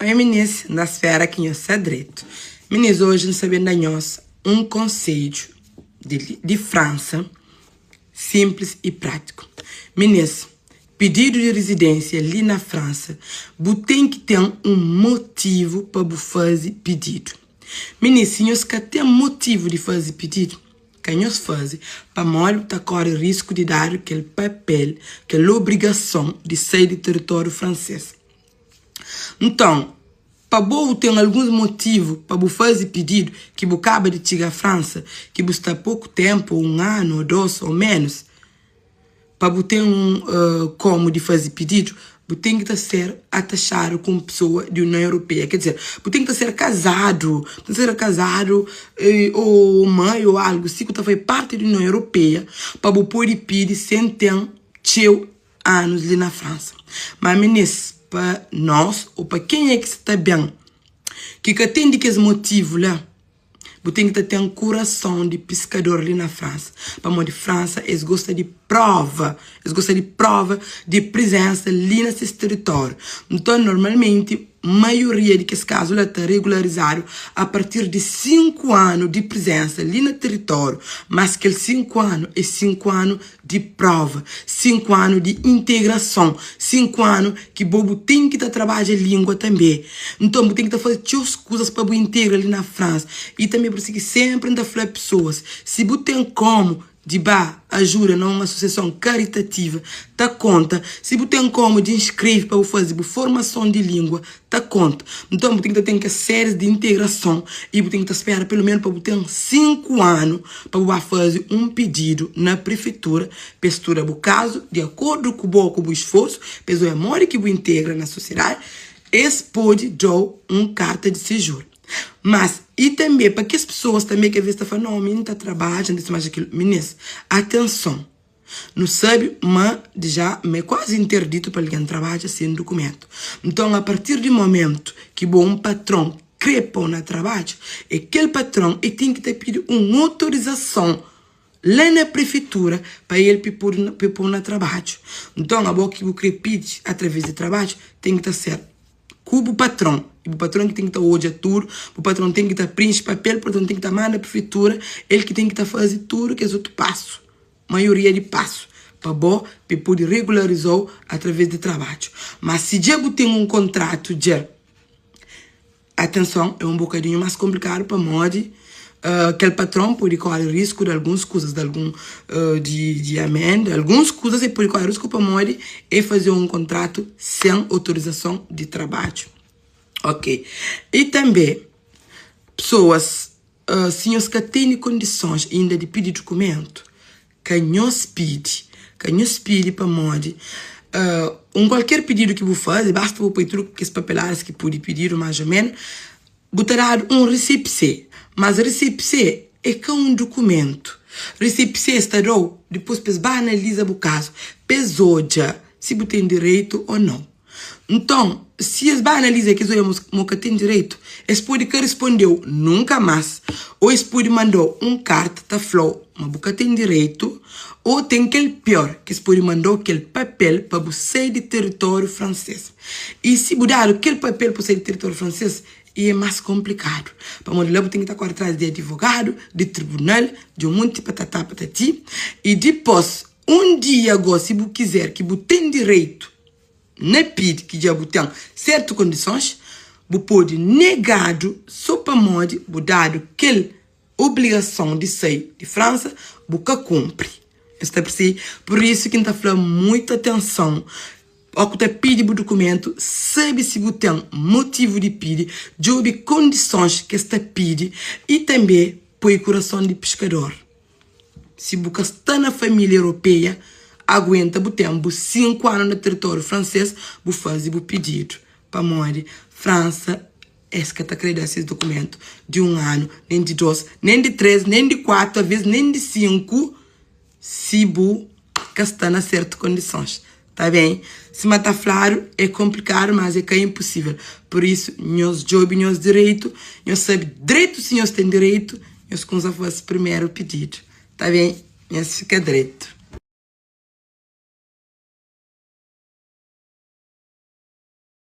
Oi, meninas, na esfera que eu sei direito. Meninas, hoje nós sabemos nós conselho de França, simples e prático. Meninas, pedido de residência ali na França, você tem que ter motivo para fazer pedido. Meninas, se nós não tem motivo de fazer pedido, que nós fazemos para morrer tá corre risco de dar aquele papel, aquela obrigação de sair do território francês. Então, para você ter alguns motivos para você fazer pedido que você acaba de chegar à França, que você está há pouco tempo, 1 ano, 2 ou menos, para você ter como de fazer pedido, você tem que ser atachado com pessoa da União Europeia. Quer dizer, você tem que ser casado, ou mãe ou algo, se você faz parte da União Europeia, para você poder pedir sem ter anos ali na França. Mas, meninas, para nós, ou para quem é que está bem, que tem de que esse motivo lá, você tem que ter um coração de pescador ali na França. Para morar de França, eles gostam de prova. Eles gostam de prova de presença ali nesse território. Então, normalmente, a maioria de que casos está regularizado a partir de 5 anos de presença ali no território. Mas que 5 anos é 5 anos de prova, 5 anos de integração, 5 anos que bobo tem que trabalhar a língua também. Então, você tem que fazer as coisas para você integrar ali na França. E também por isso que sempre ainda falar pessoas, se você tem como de ajuda numa associação caritativa, tá conta. Se você tem como de inscrever para fazer formação de língua, tá conta. Então, você tem que ter séries de integração e você tem que esperar pelo menos para você ter 5 anos para você fazer um pedido na prefeitura, pestura o caso, de acordo com o esforço, pessoa amor que você integra na sociedade, esse pode dar uma carta de séjour. Mas, e também, para que as pessoas também que às vezes falam, não, o menino está trabalhando, isso mais aquilo. Meninas, atenção. Não sabe, mas já me quase interdito para alguém trabalhar sem documento. Então, a partir do momento que um patrão crepa na trabalho, aquele patrão tem que ter pedido uma autorização lá na prefeitura para ele pôr na trabalho. Então, a boa que o crepide através do trabalho tem que estar certo. Cubo patrão. O patrão que tem que estar hoje tudo, o patrão tem que estar preencher papel, o patrão tem que estar mandando na prefeitura, ele que tem que estar fazendo tudo que é outro passo, maioria de passo, para poder regularizar através de trabalho. Mas se já tem um contrato, já, atenção, é um bocadinho mais complicado para mode. Aquele patrão pode correr risco de algumas coisas, de amenda, algumas coisas e pode correr risco para mode e fazer um contrato sem autorização de trabalho. Ok. E também, pessoas, senhores que têm condições ainda de pedir documento, que nos pede para mode, qualquer pedido que você faz, basta você pôr tudo que as papeladas que pode pedir, mais ou menos, você terá um recipse. Mas recipse é que um documento. Recipse está depois você analisa o caso, pesou já se você tem direito ou não. Então, se eles analisam que você tem direito, eles podem responder nunca mais, ou eles podem mandar carta tá falou, mas você tem direito, ou tem aquele pior, que eles podem mandar aquele papel para você sair do território francês. E se mudar aquele papel para sair do território francês, é mais complicado. Para modelar, você tem que estar por trás de advogado, de tribunal, de um monte de patati, e depois, um dia agora, se você quiser que você tem direito, ne pede que já tem certas condições, você pode negar só para modo, você dar aquela obrigação de sair de França, você cumpre. Está por isso que está falando muita atenção. Ao que pede o documento, sabe se você tem motivo de pedir, de condições que está pede e também põe o coração de pescador. Se você está na família europeia, aguenta o tempo, 5 anos no território francês, você faz o pedido. Para morar França, é que está querendo esse documento de 1 ano, nem de 2, nem de 3, nem de 4, às vezes nem de 5, se você está nas certas condições. Tá bem? Se matar claro, é complicado, mas é que é impossível. Por isso, nós job, nós direito, nós sabemos direito se nós temos direito, nós conseguimos fazer o primeiro pedido. Tá bem? Nós fica direito.